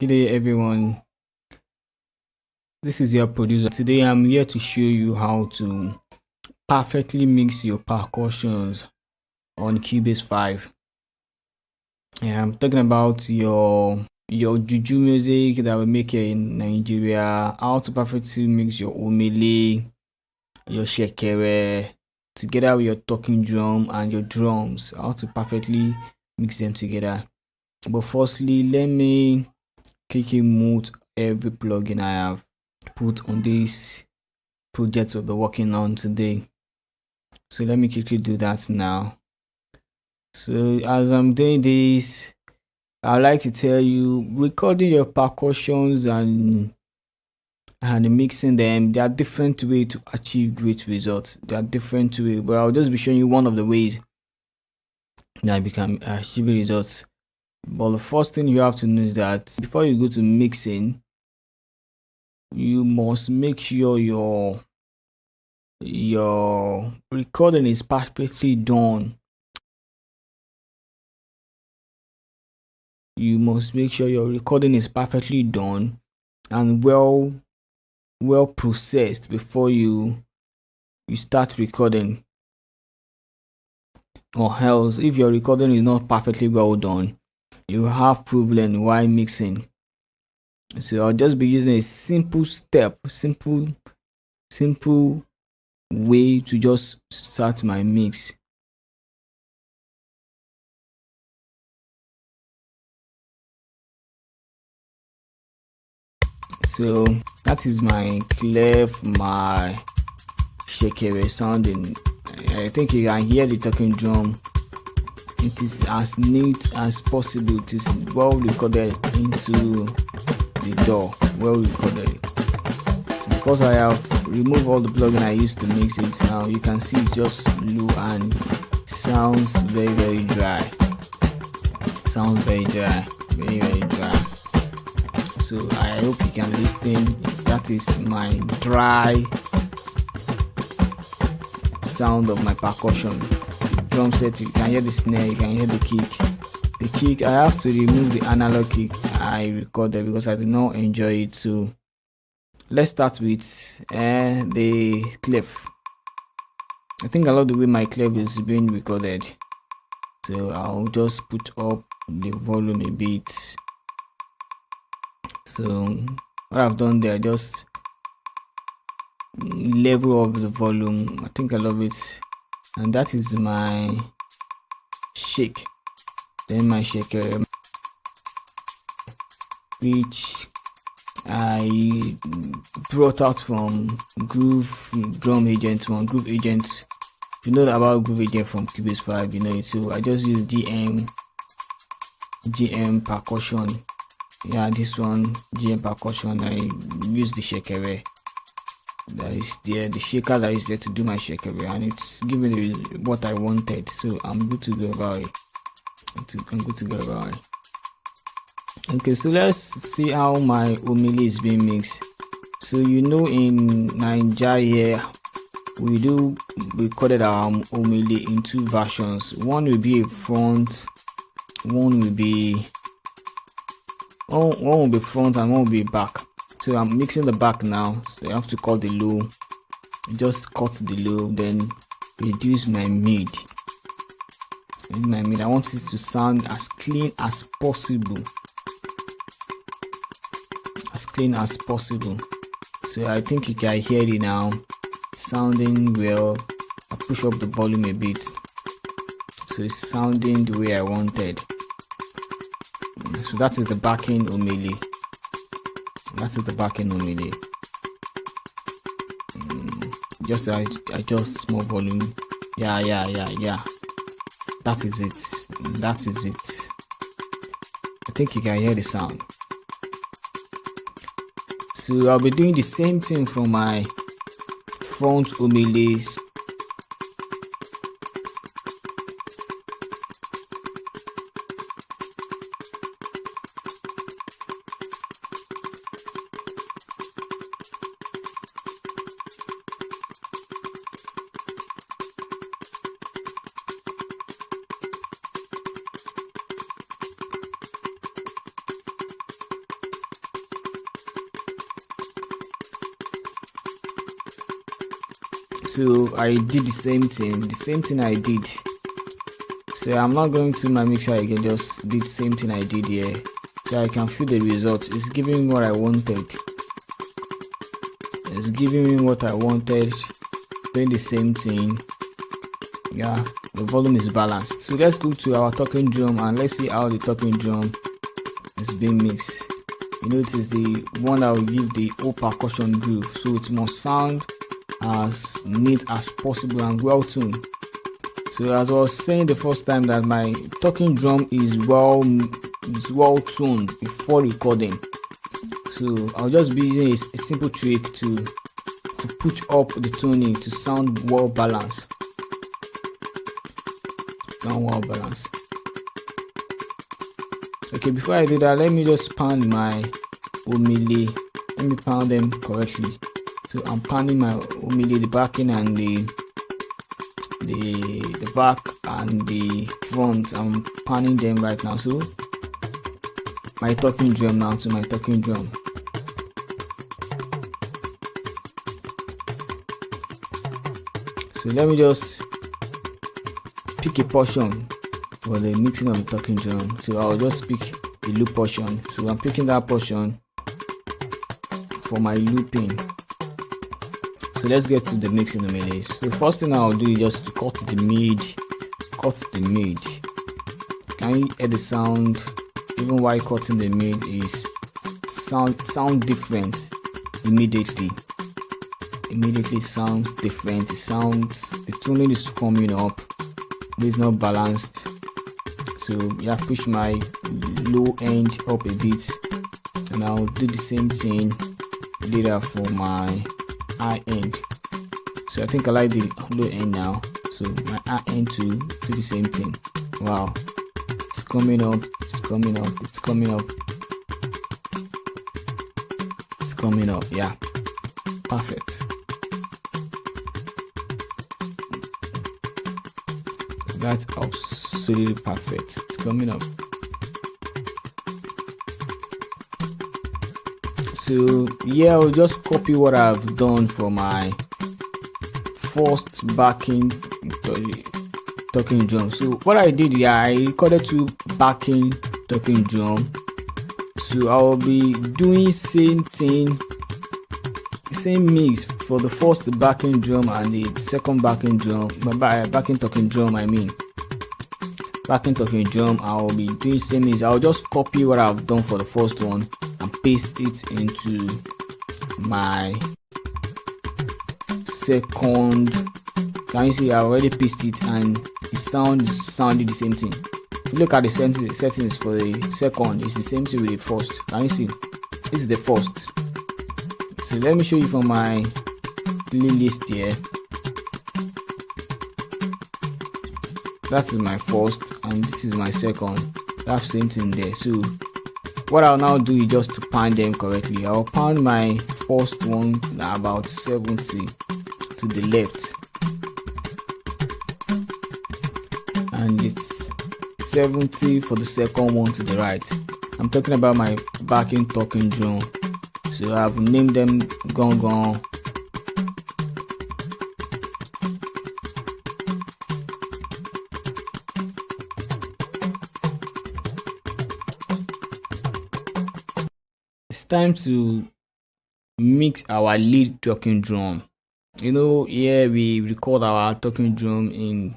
Good day, everyone. This is your producer. Today, I'm here to show you how to perfectly mix your percussions on Cubase 5. I'm talking about your juju music that we make here in Nigeria. How to perfectly mix your omele, your shekere, together with your talking drum and your drums. How to perfectly mix them together. But firstly, let me quickly mute every plugin I have put on this project we'll be working on today. So let me quickly do that now. So as I'm doing this, I'd like to tell you, recording your percussions and mixing them, there are different ways to achieve great results. There are different ways, but I'll just be showing you one of the ways that you can achieve results. But the first thing you have to know is that before you go to mixing, you must make sure your recording is perfectly done. You must make sure your recording is perfectly done and well processed before you start recording. Or else, if your recording is not perfectly well done, you have problem while mixing. So I'll just be using a simple way to just start my mix. So that is my clef, my shekere sounding. I think you can hear the talking drum. It is as neat as possible. It is well recorded into the door. Well recorded. Because I have removed all the plugin I used to mix it, now you can see it's just low and sounds very dry. Sounds very dry. Very dry. So I hope you can listen. That is my dry sound of my percussion. Drum set, you can hear the snare, you can hear the kick. The kick, I have to remove the analog kick I recorded because I do not enjoy it. So let's start with the clef. I think I love the way my clef is being recorded. So I'll just put up the volume a bit. So what I've done there, just level up the volume. I think I love it. And that is my shake. Then my shaker, which I brought out from Groove Drum Agent 1. Groove Agent, you know about Groove Agent from Cubase 5, you know it. So I just use GM percussion. Yeah, this one GM percussion. I use the shaker that is there, the shaker that is there to do my shaker, and it's giving me what I wanted. So I'm good to go about it. Okay, so let's see how my omele is being mixed. So you know, in Nigeria we recorded our omele in two versions. One will be a front, one will be front and one will be back. So I'm mixing the back now, so I have to cut the low. Just cut the low, then reduce my mid. I want it to sound as clean as possible. So I think you can hear it now, sounding well. I push up the volume a bit, so it's sounding the way I wanted. So that is the backing omele. Just adjust small volume. Yeah. That is it. I think you can hear the sound. So I'll be doing the same thing for my front omele. So I did the same thing I did. So I'm not going to my mixer again, just did the same thing I did here, so I can feel the results. It's giving me what I wanted. It's giving me what I wanted. Doing the same thing. Yeah, the volume is balanced. So let's go to our talking drum and let's see how the talking drum is being mixed. You know, it is the one that will give the whole percussion groove, so it must sound as neat as possible and well tuned. So as I was saying the first time, that my talking drum is well tuned before recording. So I'll just be using a simple trick to push up the tuning to sound well balanced. Okay, before I do that, let me just pound my omele. Let me pound them correctly. So I'm pounding my omele, the backing and the back and the front. I'm pounding them right now. So my talking drum now to my talking drum. So let me just pick a portion for the mixing of the talking drum. So I'll just pick a loop portion. So I'm picking that portion for my looping. So let's get to the mixing of the So the first thing I'll do is just to cut the mid. Can you hear the sound? Even while cutting the mid, is sound different immediately. Sounds different. The tuning is coming up. It is not balanced. So yeah, push my low end up a bit, and I'll do the same thing later for my high end. So I think I like the low end now, so my high end to do the same thing. Wow, it's coming up. Yeah, perfect. That's absolutely perfect. It's coming up. So yeah, I'll just copy what I've done for my first backing talking drum. So what I did, yeah, I recorded 2 backing talking drum. So I'll be doing same mix for the first backing drum and the second backing drum. Backing talking drum, backing talking drum. I'll be doing same mix. I'll just copy what I've done for the first one and paste it into my second. Can you see? I already pasted it and it sounded the same thing. If you look at the settings for the second, it's the same thing with the first. Can you see? This is the first. So let me show you from my playlist here. That is my first and this is my second. That's same thing there. So what I'll now do is just to pound them correctly. I'll pound my first one about 70 to the left, and it's 70 for the second one to the right. I'm talking about my backing talking drum. So I've named them Gong Gong. It's time to mix our lead talking drum. You know, here we record our talking drum in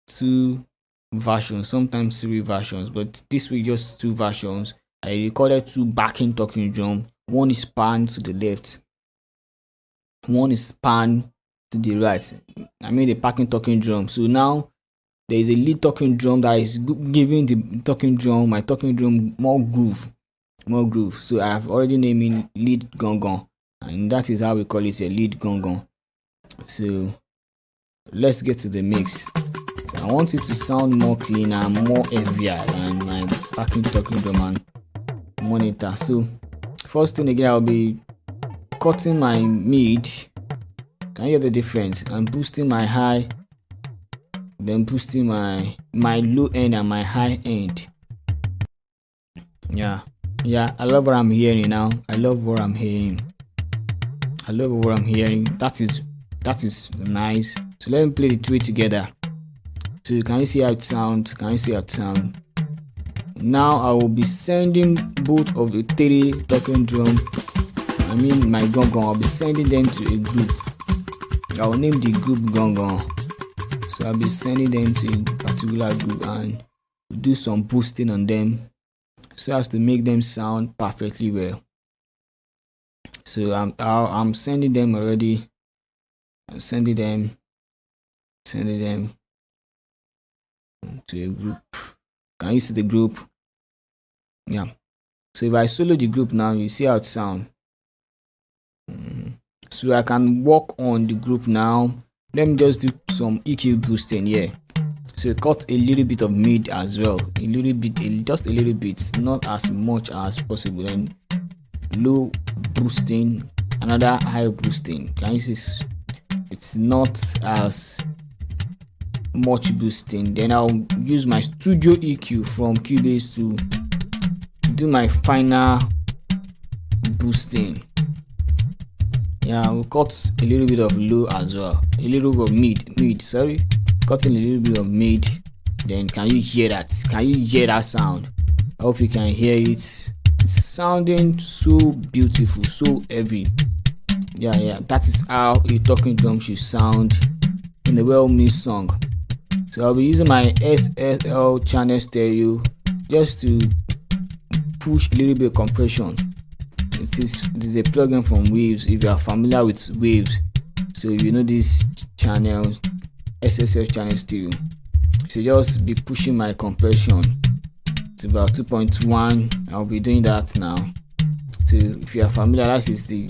2 versions, sometimes 3 versions, but this week just 2 versions. I recorded 2 backing talking drum. One is pan to the left, one is pan to the right. I mean the backing talking drum. So now there is a lead talking drum that is giving the talking drum, my talking drum, more groove. So I have already named it lead gong gong, and that is how we call it, a lead gong gong. So let's get to the mix. So I want it to sound more cleaner, more heavier than my backing talking drum and monitor. So first thing again, I'll be cutting my mid. Can you hear the difference? I'm boosting my high, then boosting my low end and my high end. Yeah, I love what I'm hearing now. That is that is nice. So let me play the three together. So can you see how it sounds? Can you see how it sounds? Now I will be sending both of the three talking drum, I mean my gong gong, I'll be sending them to a group. I will name the group gong gong. So I'll be sending them to a particular group and do some boosting on them so as to make them sound perfectly well. So I'm sending them already. I'm sending them to a group. Can you see the group? Yeah. So if I solo the group now, you see how it sounds. So I can work on the group now. Let me just do some EQ boosting here. So cut a little bit of mid as well, a little bit, just a little bit, not as much as possible. And low boosting, another high boosting. Can you see? It's not as much boosting. Then I'll use my studio EQ from Cubase to do my final boosting. Yeah, we'll cut a little bit of low as well, a little bit of mid, sorry, cutting a little bit of mid. Then can you hear that? Can you hear that sound? I hope you can hear it. It's sounding so beautiful, so heavy. Yeah, that is how a talking drum should sound in a well-mixed song. So I'll be using my SSL channel stereo just to push a little bit of compression. This is a plugin from Waves. If you are familiar with Waves, so you know this channel, SSL channel stereo. So just be pushing my compression to about 2.1. I'll be doing that now. So if you are familiar, that is the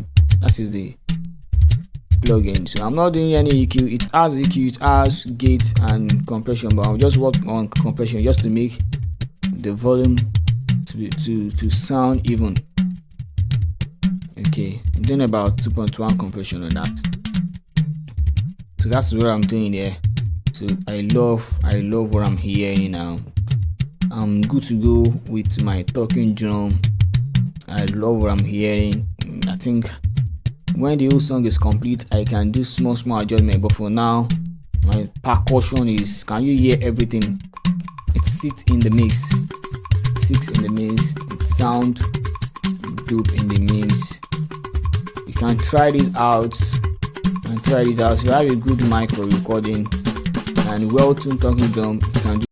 plugin. So I'm not doing any EQ. It has EQ, it has gate and compression, but I'll just work on compression just to make the volume to sound even. Okay, I'm doing about 2.1 compression on that. So that's what I'm doing there. So I love what I'm hearing now. I'm good to go with my talking drum. I love what I'm hearing. I think when the whole song is complete, I can do small adjustment, but for now my percussion is, can you hear everything? It sits in the mix, it sounds dope in the mix. You can try this out. If you have a good mic for recording and well-tuned talking drum, you can do